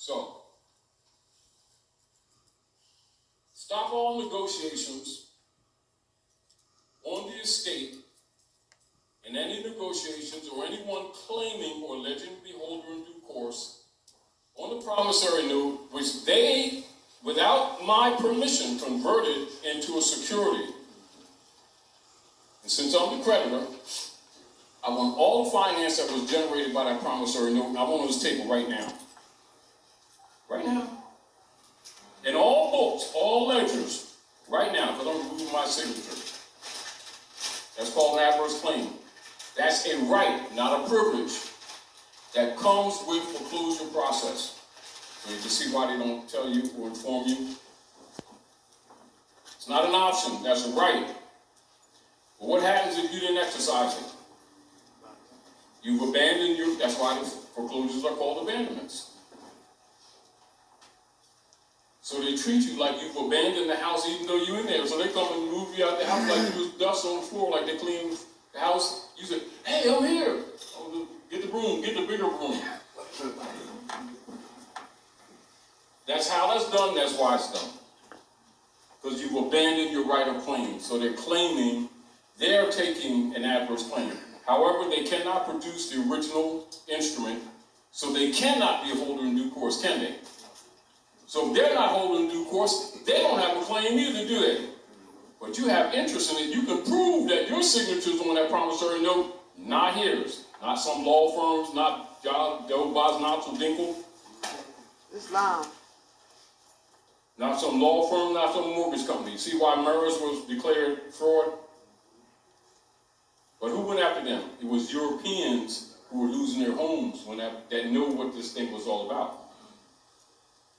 So, stop all negotiations on the estate and any negotiations or anyone claiming or alleging to be holder in due course on the promissory note, which they, without my permission, converted into a security. And since I'm the creditor, I want all the finance that was generated by that promissory note, I want on this table right now. Right now. In all books, all ledgers, right now, because I'm removing my signature. That's called an adverse claim. That's a right, not a privilege, that comes with foreclosure process. So you can see why they don't tell you or inform you. It's not an option, that's a right. But what happens if you didn't exercise it? You've abandoned your, that's why the foreclosures are called abandonments. So they treat you like you've abandoned the house even though you're in there. So they come and move you out the house like there was dust on the floor, like they clean the house. You say, hey, I'm here. Oh, get the broom, get the bigger broom. That's how that's done, that's why it's done. Because you've abandoned your right of claim. So they're claiming, they're taking an adverse claim. However, they cannot produce the original instrument, so they cannot be a holder in due course, can they? So if they're not holding due course, they don't have a claim either, do they? But you have interest in it. You can prove that your signature's on that promissory note, not his. Not some law firms, not Joe Bosnotz or Dinkle. Islam. Not some law firm, not some mortgage company. See why MERS was declared fraud? But who went after them? It was Europeans who were losing their homes when that knew what this thing was all about.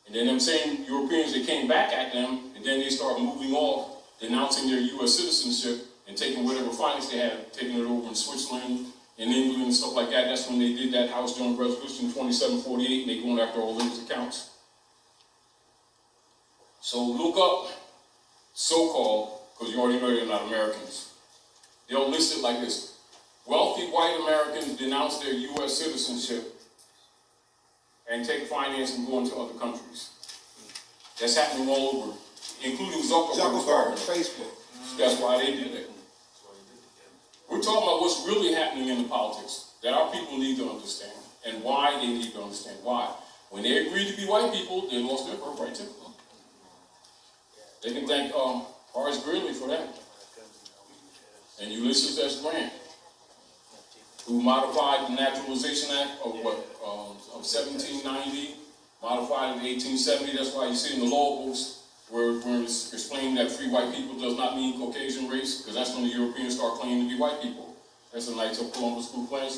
And then them same Europeans, they came back at them, and then they started moving off, denouncing their U.S. citizenship and taking whatever finance they had, taking it over in Switzerland, in England, and stuff like that. That's when they did that House Joint Resolution 2748, and they going after all those accounts. So look up so-called, because you already know they're not Americans. They'll list it like this. Wealthy white Americans denounce their U.S. citizenship and take finance and go into other countries. That's happening all over, including Zuckerberg, Facebook. That's why they did it. We're talking about what's really happening in the politics that our people need to understand and why they need to understand. Why? When they agreed to be white people, they lost their birthright too. They can thank Horace Greeley for that. And Ulysses S. Grant, who modified the Naturalization Act of of 1790, modified in 1870. That's why you see in the law books where it's explained that free white people does not mean Caucasian race, because that's when the Europeans start claiming to be white people. That's the Knights of Columbus who plan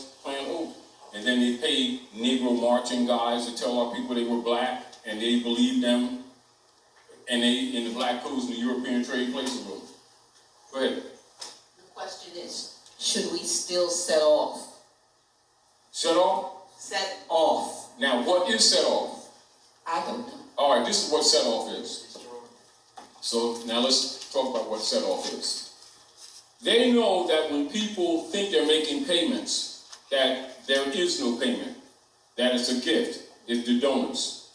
oath. And then they paid Negro marching guys to tell our people they were black, and they believed them, and they, in the black codes in the European trade places room. Go ahead. The question is, should we still set off? Set off? Set off. Now, what is set off? I don't know. All right, this is what set off is. So now let's talk about what set off is. They know that when people think they're making payments, that there is no payment, that it's a gift, it's the donors.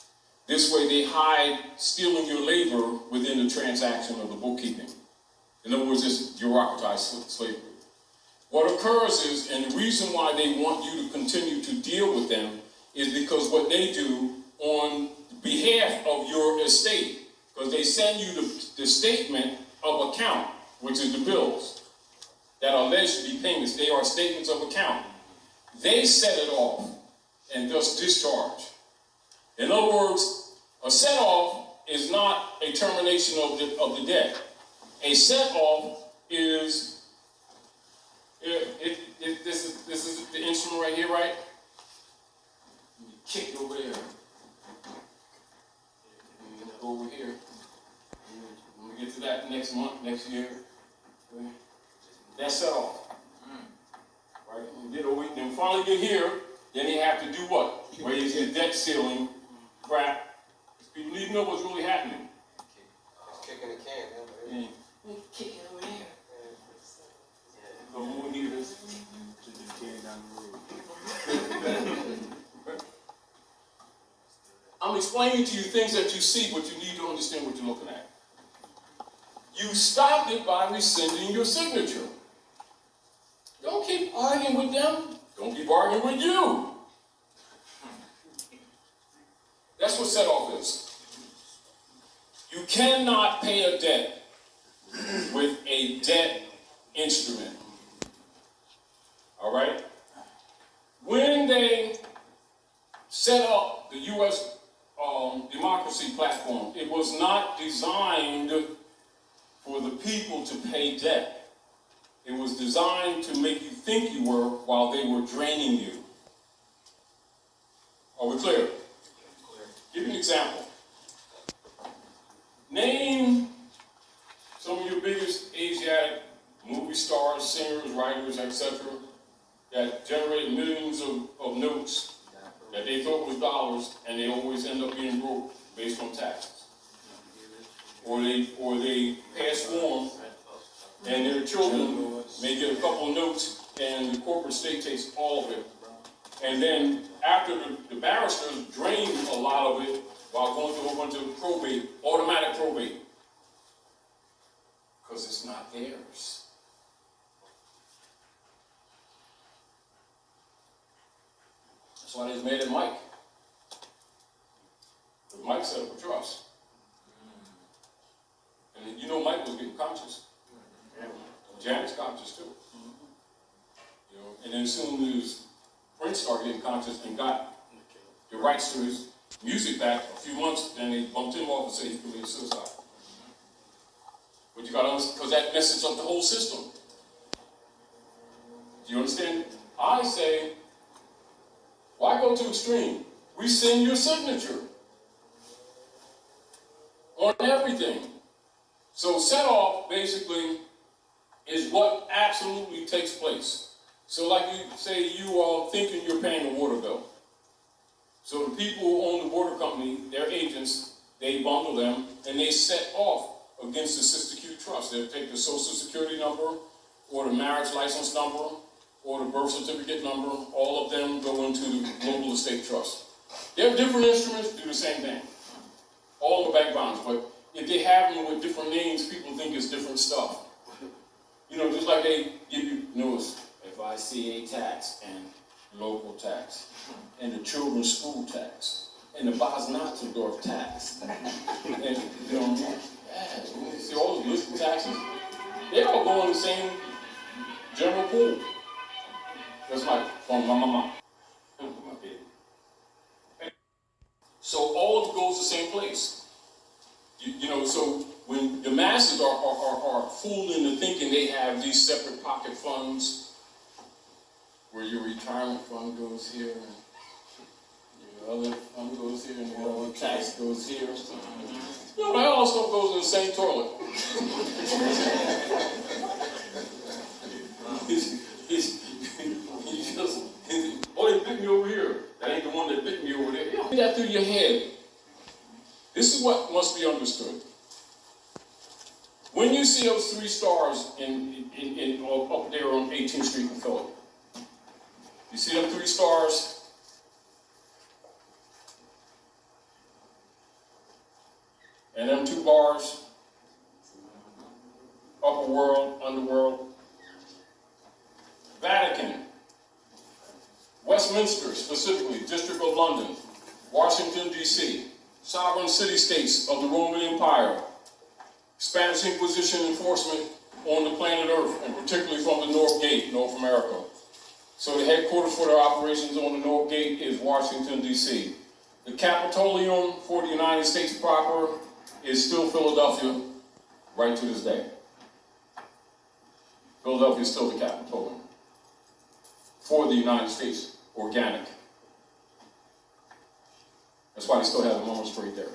This way they hide stealing your labor within the transaction of the bookkeeping. In other words, it's bureaucratized slavery. What occurs is, and the reason why they want you to continue to deal with them is because what they do on behalf of your estate, because they send you the statement of account, which is the bills that are alleged to be payments. They are statements of account. They set it off and thus discharge. In other words, a set off is not a termination of the debt. A set off is this is the instrument right here, right? You kick it over there. And over here. When we get to that next month, next year, that's set off. Right? Then finally get here, then they have to do what? Raise the debt ceiling crap. People need to know what's really happening. It's kicking the can. We kick it over there. So we need this. I'm explaining to you things that you see, but you need to understand what you're looking at. You stopped it by rescinding your signature. Don't keep arguing with them. Don't keep arguing with you. That's what Setoff is. You cannot pay a debt with a debt instrument. All right? When they set up the U.S. democracy platform, it was not designed for the people to pay debt. It was designed to make you think you were while they were draining you. Are we clear? Give you an example. Name some of your biggest Asiatic movie stars, singers, writers, etc. that generated millions of notes that they thought was dollars, and they always end up being broke based on taxes. Or they pass form, and their children may get a couple of notes, and the corporate state takes all of it. And then after the barristers drain a lot of it while going through a whole bunch of probate, automatic probate, because it's not theirs. That's why they made it Mike. Because Mike set up a trust. And you know Mike was getting conscious. Janet's conscious too. You know, and then as soon as Prince started getting conscious and got the rights to his music back a few months, then they bumped him off and said he committed suicide. But you gotta understand, because that messes up the whole system. Do you understand? I say, why go to extreme? Rescind your signature on everything. So Setoff basically is what absolutely takes place. So like you say, you are thinking you're paying a water bill. So the people who own the water company, their agents, they bundle them and they set off against the Sister Q trust. They'll take the social security number or the marriage license number or the birth certificate number. All of them go into the global estate trust. They're different instruments, do the same thing. All the bank bonds, but if they have them with different names, people think it's different stuff. You know, just like they give you notice, FICA tax and local tax, and the children's school tax, and the Bosnatsendorf tax, and you know, see all those listed taxes, they all go in the same general pool. That's like from my mama. So all goes the same place. You know, so when the masses are fooled into thinking they have these separate pocket funds, where your retirement fund goes here, and your other fund goes here, and your other tax goes here. You know, that all stuff goes in the same toilet. Oh, they bit me over here. That ain't the one that bit me over there. Get that through your head. This is what must be understood. When you see those 3 stars up there on 18th Street in Philly, you see them 3 stars? And them 2 bars? Upper world, underworld. Vatican. Westminster, specifically, District of London. Washington, D.C. Sovereign city-states of the Roman Empire. Spanish Inquisition enforcement on the planet Earth, and particularly from the North Gate, North America. So the headquarters for their operations on the North Gate is Washington, D.C. The Capitolium for the United States proper is still Philadelphia, right to this day. Philadelphia is still the Capitolium for the United States, organic. That's why they still have the moment straight there.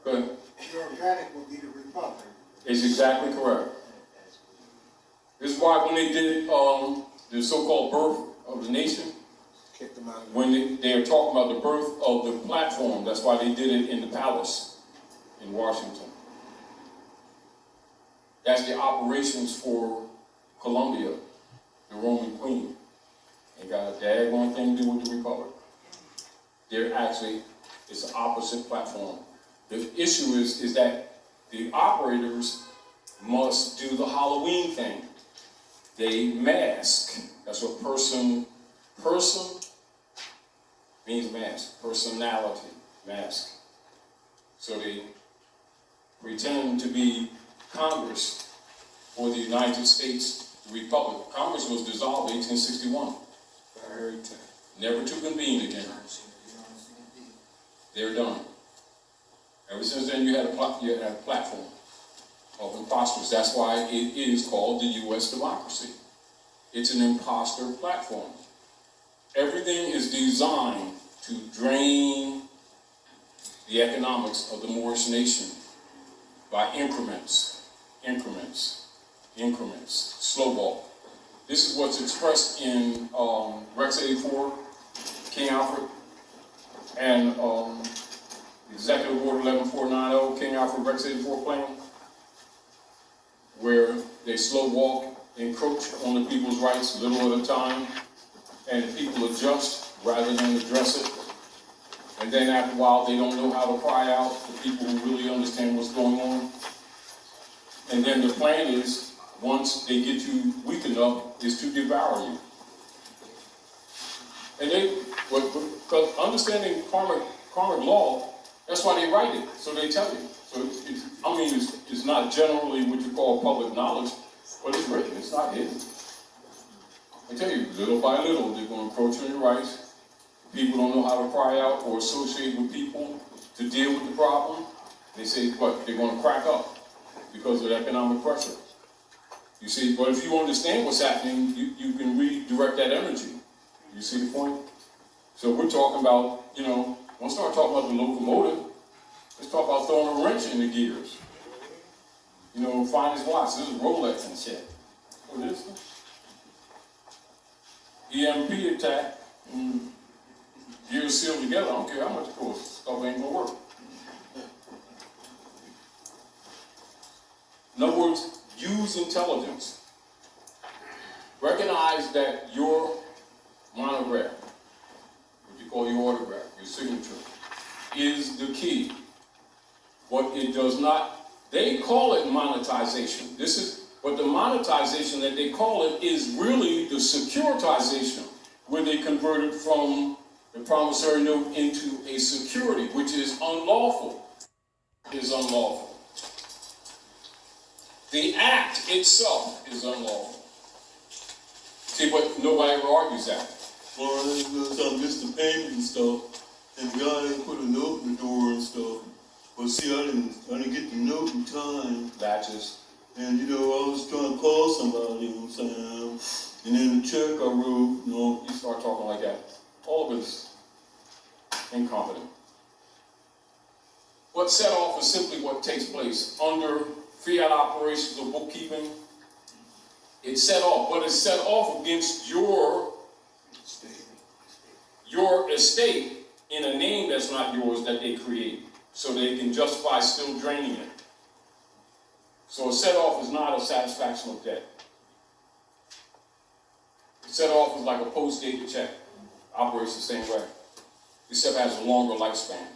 Go ahead. The organic would be the republic. It's exactly correct. This is why when they did the so-called birth of the nation, Kick them out. when they are talking about the birth of the platform, that's why they did it in the palace in Washington. That's the operations for Columbia, the Roman queen. Ain't got a daggone thing to do with the republic. They're actually, it's the opposite platform. The issue is that the operators must do the Halloween thing. They mask. That's what person means mask. Personality, mask. So they pretend to be Congress for the United States Republic. Congress was dissolved in 1861. Never to convene again. They're done. Ever since then, you had a platform of imposters. That's why it is called the U.S. democracy. It's an imposter platform. Everything is designed to drain the economics of the Moorish nation by increments, slowball. This is what's expressed in Rex 84, King Alfred, and Executive Order 11490, King Alfred Rex 84 plan, where they slow walk, encroach on the people's rights little at a time, and people adjust rather than address it. And then after a while, they don't know how to cry out to people who really understand what's going on. And then the plan is, once they get you weak enough, is to devour you. And because understanding karmic law, that's why they write it, so they tell you. So it's not generally what you call public knowledge, but it's written, it's not hidden. I tell you, little by little, they're going to encroach on your rights. People don't know how to cry out or associate with people to deal with the problem. They say, what? They're going to crack up because of economic pressure. You see, but if you understand what's happening, you can redirect that energy. You see the point? So we're talking about, don't start talking about the locomotive. Let's talk about throwing a wrench in the gears. Find his watch. This is Rolex and shit. What is this? EMP attack. Gears sealed together. I don't care how much it costs. Stuff ain't gonna work. In other words, use intelligence. Recognize that your monograph, what you call your autograph, your signature, is the key. What it does not, they call it monetization. But the monetization that they call it is really the securitization, where they convert it from the promissory note into a security, which is unlawful. The act itself is unlawful. See, but nobody ever argues that. Well, I missed the payment and stuff, and the guy didn't put a note in the door and stuff. But see, I didn't get the note in time. Latches. And I was trying to call somebody, you know what I'm saying? And then the check I wrote, You start talking like that. All of it is incompetent. What Setoff is simply what takes place under fiat operations of bookkeeping. It's set off, but it's set off against your estate in a name that's not yours that they create, so they can justify still draining it. So a set-off is not a satisfaction of debt. A set-off is like a post-dated check. Operates the same way, except has a longer lifespan.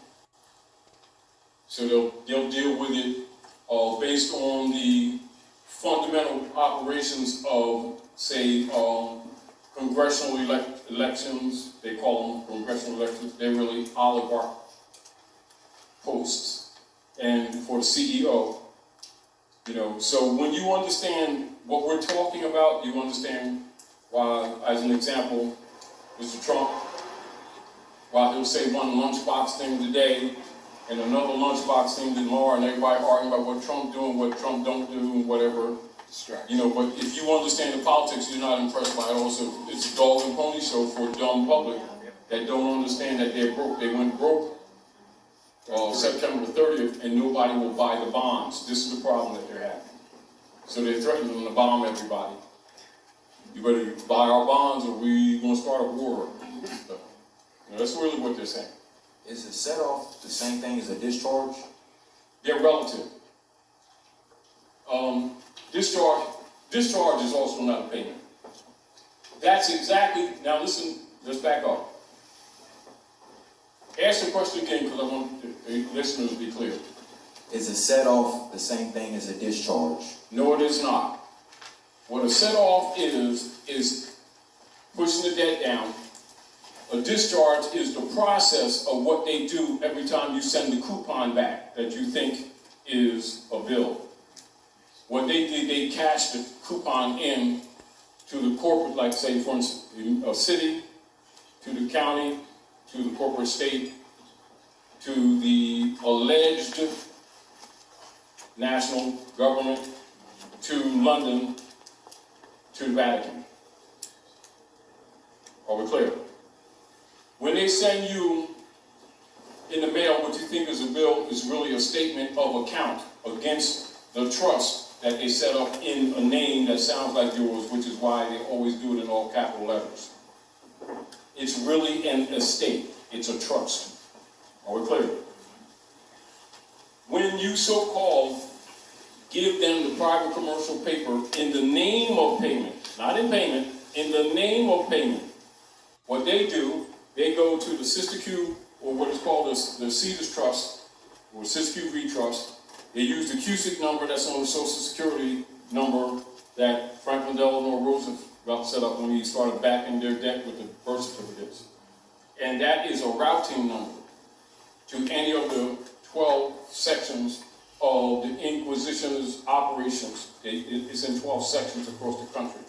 So they'll deal with it based on the fundamental operations of, say, congressional elections. They call them congressional elections. They're really oligarch posts. And for the CEO, so when you understand what we're talking about, you understand why, as an example, Mr. Trump, while he'll say one lunchbox thing today and another lunchbox thing tomorrow, and everybody arguing about what Trump doing, what Trump don't do, and whatever. But if you understand the politics, you're not impressed by it also. It's a dog and pony show for a dumb public that don't understand that they're broke. They went broke September 30th, and nobody will buy the bonds. This is the problem that they're having. So they're threatening to bomb everybody. You better buy our bonds or we're going to start a war. So, that's really what they're saying. Is a set-off the same thing as a discharge? They're relative. Discharge is also not a payment. That's exactly, now listen, let's back up. Ask the question again, because I want the listeners to be clear. Is a set-off the same thing as a discharge? No, it is not. What a set-off is pushing the debt down. A discharge is the process of what they do every time you send the coupon back that you think is a bill. What they did, they cash the coupon in to the corporate, like say, for instance, a city, to the county, to the corporate state, to the alleged national government, to London, to the Vatican. Are we clear? When they send you in the mail what you think is a bill is really a statement of account against the trust that they set up in a name that sounds like yours, which is why they always do it in all capital letters. It's really an estate. It's a trust. Are we clear? When you so-called give them the private commercial paper in the name of payment, not in payment, in the name of payment, what they do, they go to the Sister Q, or what is called the Cedars Trust, or Sister Q V Trust. They use the CUSIC number that's on the Social Security number that Franklin Delano Roosevelt set up when he started backing their debt with the birth certificates. And that is a routing number to any of the 12 sections of the Inquisition's operations. It's in 12 sections across the country.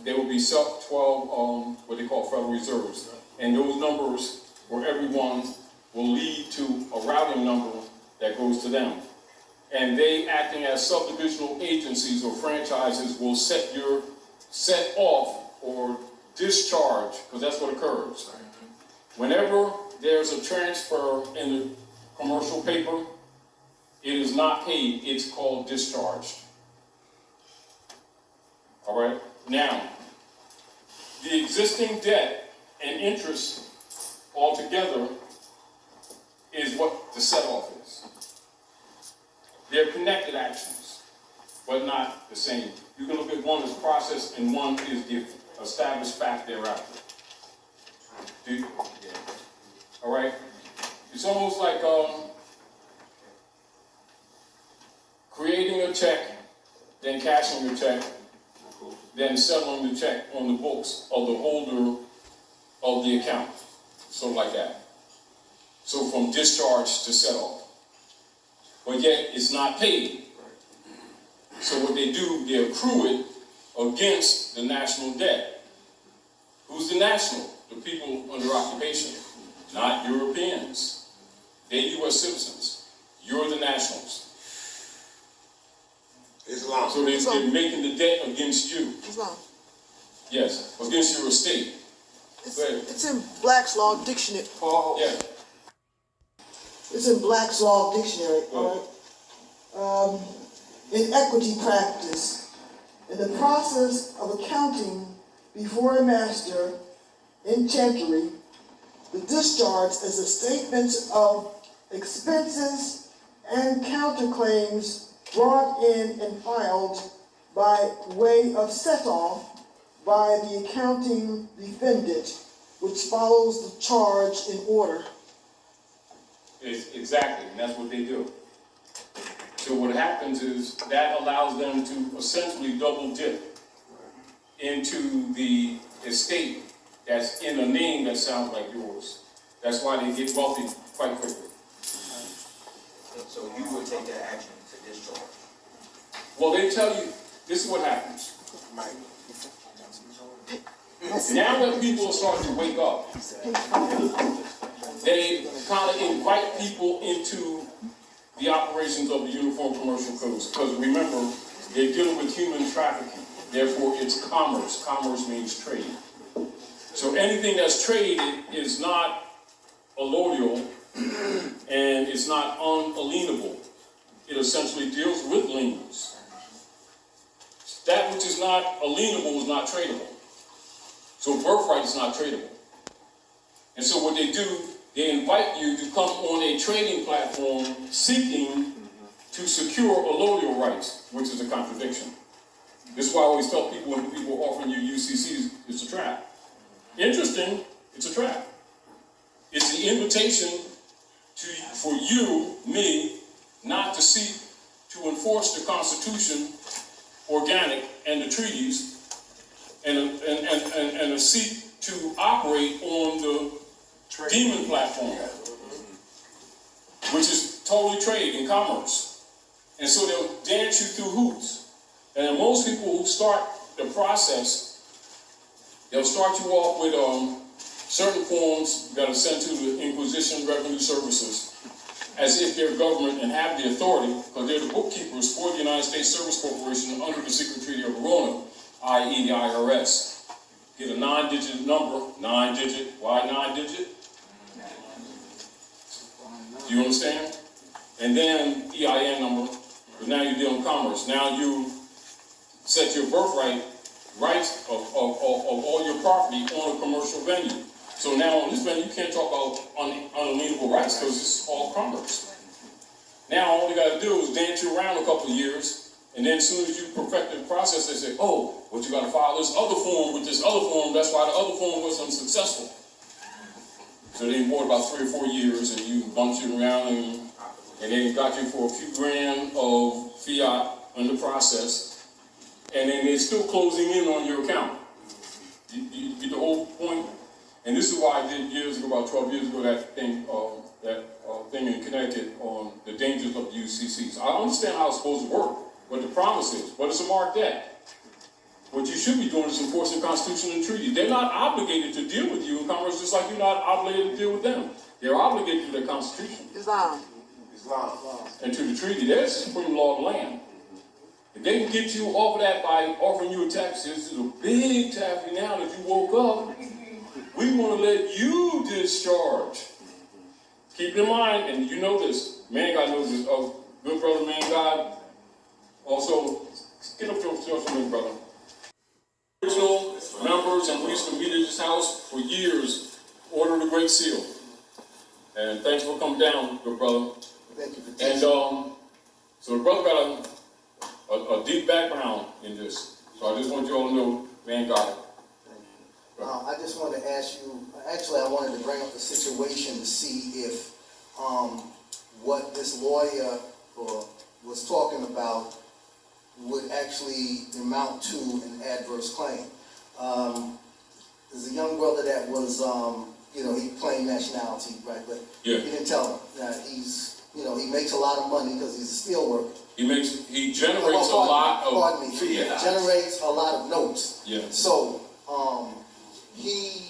There will be 12, what they call Federal Reserves. And those numbers for everyone will lead to a routing number that goes to them. And they, acting as subdivisional agencies or franchises, will set off or discharge, because that's what occurs. Whenever there's a transfer in the commercial paper, it is not paid, it's called discharged. All right? Now, the existing debt and interest altogether is what the set-off is. They're connected actions, but not the same. You can look at one as process and one is the established fact thereafter. All right? It's almost like creating a check, then cashing the check, then settling the check on the books of the holder of the account. Sort of like that. So from discharge to set off. But yet it's not paid. So what they do, they accrue it against the national debt. Who's the national? The people under occupation, not Europeans. They're U.S. citizens. You're the nationals. Islam. So they're making the debt against you. Islam. Yes, against your estate. It's in Black's Law Dictionary. Yeah. It's in Black's Law Dictionary, all right? In equity practice, in the process of accounting before a master in chancery, the discharge is a statement of expenses and counterclaims brought in and filed by way of set-off by the accounting defendant, which follows the charge in order. Exactly, and that's what they do. So what happens is that allows them to essentially double dip into the estate that's in a name that sounds like yours. That's why they get wealthy quite quickly. So you would take that action to discharge? Well, they tell you, this is what happens. Now that people are starting to wake up, they kind of invite people into the operations of the Uniform Commercial Codes. Because remember, they're dealing with human trafficking. Therefore, it's commerce. Commerce means trade. So anything that's traded is not allodial and it's not unalienable. It essentially deals with liens. That which is not alienable is not tradable. So birthright is not tradable. And so what they do, they invite you to come on a trading platform seeking to secure allodial rights, which is a contradiction. This is why I always tell people when people are offering you UCCs, it's a trap. Interesting, it's a trap. It's the invitation for you, me, not to seek to enforce the Constitution, organic, and the treaties, and to seek to operate on the demon platform, which is totally trade and commerce. And so they'll dance you through hoops. And then most people who start the process, they'll start you off with certain forms you got to send to the Inquisition Revenue Services, as if they're government and have the authority, because they're the bookkeepers for the United States Service Corporation under the Secret Treaty of Verona, i.e. the IRS. Get a 9-digit number, 9-digit, why 9-digit? Do you understand? And then EIN number, but now you're dealing commerce. Now you set your birthright rights of all your property on a commercial venue. So now on this venue, you can't talk about unalienable rights because it's all commerce. Now all you got to do is dance you around a couple of years, and then as soon as you perfect the process, they say, oh, but you got to file this other form with this other form. That's why the other form was unsuccessful. So they bought about 3 or 4 years, and you bumped it around, and they got you for a few grand of fiat in the process, and then they're still closing in on your account. You get the whole point? And this is why I did years ago, about 12 years ago, that thing in Connecticut on the dangers of UCCs. I understand how it's supposed to work, what the promise is, what is a marked debt. What you should be doing is enforcing the Constitution and treaty. They're not obligated to deal with you in commerce, just like you're not obligated to deal with them. They're obligated to the Constitution. Islam. And to the treaty. They're the supreme law of the land. If they can get you off of that by offering you a tax, this is a big tax now that you woke up. We want to let you discharge. Keep in mind, and you know this, man God knows this, good brother, man God, also, get up to yourself, me, brother. Original members, and we used to meet at this house for years, order the Great Seal. And thanks for coming down, good brother. Thank you for And teaching. so the brother got a deep background in this. So I just want you all to know, man God. I just wanted to ask you, actually I wanted to bring up the situation to see if what this lawyer was talking about would actually amount to an adverse claim. There's a young brother that was, he claimed nationality, right? But Yeah. he didn't tell him that he's, he makes a lot of money because he's a steel worker. He generates a lot of... Pardon me. Yeah. Generates a lot of notes. Yeah. So, he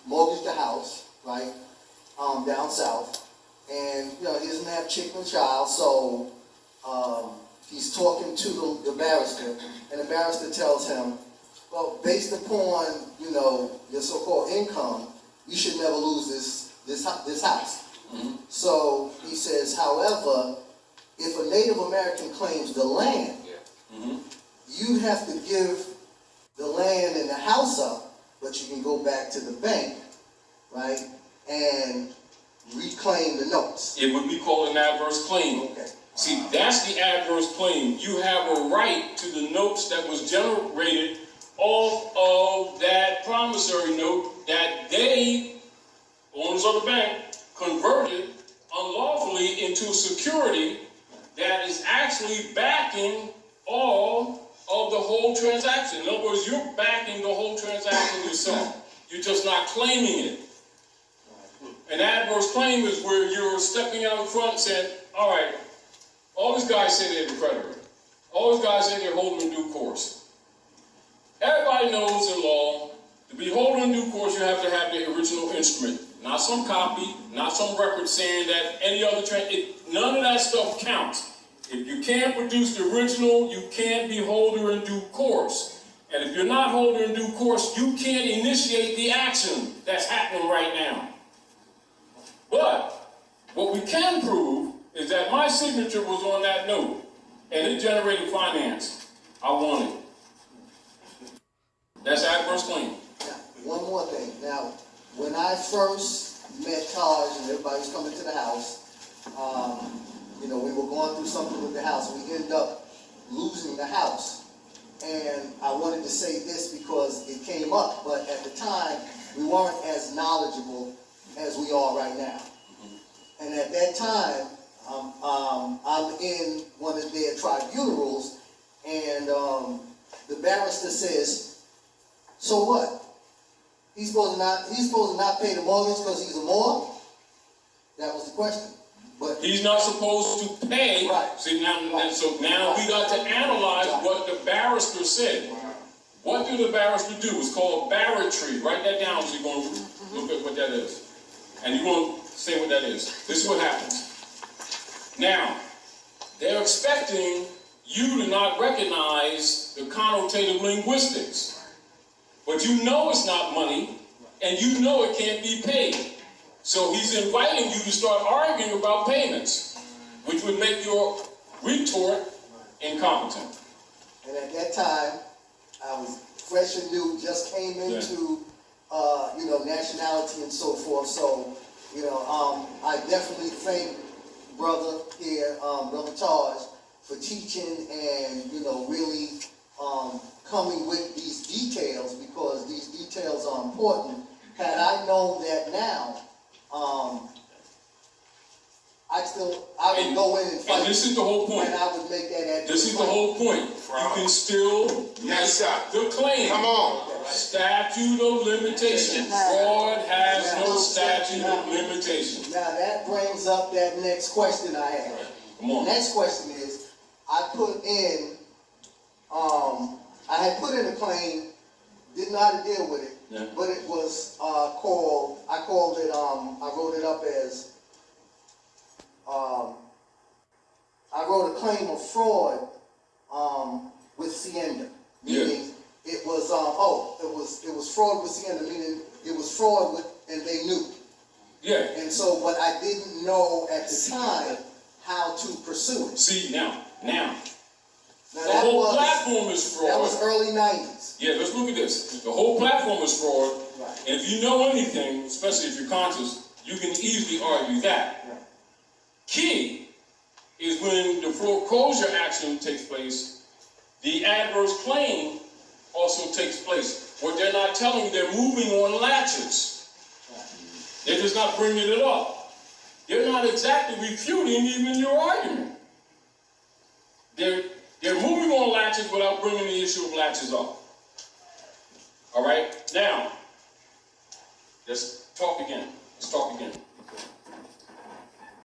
mortgaged the house, right, down south, and, he doesn't have chick and child, so, he's talking to the barrister, and the barrister tells him, well, based upon, your so-called income, you should never lose this house. Mm-hmm. So, he says, however, if a Native American claims the land, Mm-hmm. you have to give the land and the house up, but you can go back to the bank, right, and reclaim the notes. It would be called an adverse claim. Okay. See, that's the adverse claim. You have a right to the notes that was generated off of that promissory note that they, owners of the bank, converted unlawfully into a security that is actually backing all of the whole transaction. In other words, you're backing the whole transaction yourself. You're just not claiming it. An adverse claim is where you're stepping out in front and saying, all right, all these guys say they're the creditor. All these guys say they're holding in due course. Everybody knows in law, to be holding in due course, you have to have the original instrument. Not some copy, not some record saying that any other none of that stuff counts. If you can't produce the original, you can't be holder in due course. And if you're not holder in due course, you can't initiate the action that's happening right now. But what we can prove is that my signature was on that note, and it generated finance. I won it. That's adverse claim. Now, one more thing. Now, when I first met Taj and everybody was coming to the house, we were going through something with the house. We ended up losing the house. And I wanted to say this because it came up, but at the time, we weren't as knowledgeable as we are right now. And at that time, I'm in one of their tribunals, and the barrister says, "So what? He's supposed to not pay the mortgage because he's a Moor?" That was the question. But He's not supposed to pay. Right. See, now we got to analyze what the barrister said. What did the barrister do? It's called barratry. Write that down so you're going to look at what that is. And you're going to say what that is. This is what happens. Now, they're expecting you to not recognize the connotative linguistics. But you know it's not money, and you know it can't be paid. So he's inviting you to start arguing about payments, which would make your retort incompetent. And at that time, I was fresh and new, just came into, nationality and so forth. So, I definitely thank brother here, Brother Taj, for teaching and, really coming with these details, because these details are important. Had I known that now, I would go in and fight. And this is the whole point. And I would make that. This is the whole point. You can still Yes, sir. the claim. Come on. Statute of limitations. Fraud has no statute of limitations. Now that brings up that next question I have. Come on. The next question is, I had put in a claim, didn't know how to deal with it, Yeah. but it was I wrote it up as, I wrote a claim of fraud with Sienda, meaning it was it was fraud with Sienda, meaning it was fraud with, and they knew. Yeah. And so, but I didn't know at the time how to pursue it. See, now, Now the whole platform is fraud. That was early 90s. Yeah, let's look at this. The whole platform is fraud. Right. And if you know anything, especially if you're conscious, you can easily argue that. Right. Key is when the foreclosure action takes place, the adverse claim also takes place. What they're not telling you, they're moving on latches. They're just not bringing it up. They're not exactly refuting even your argument. They're moving on latches without bringing the issue of latches up. All right? Now, let's talk again.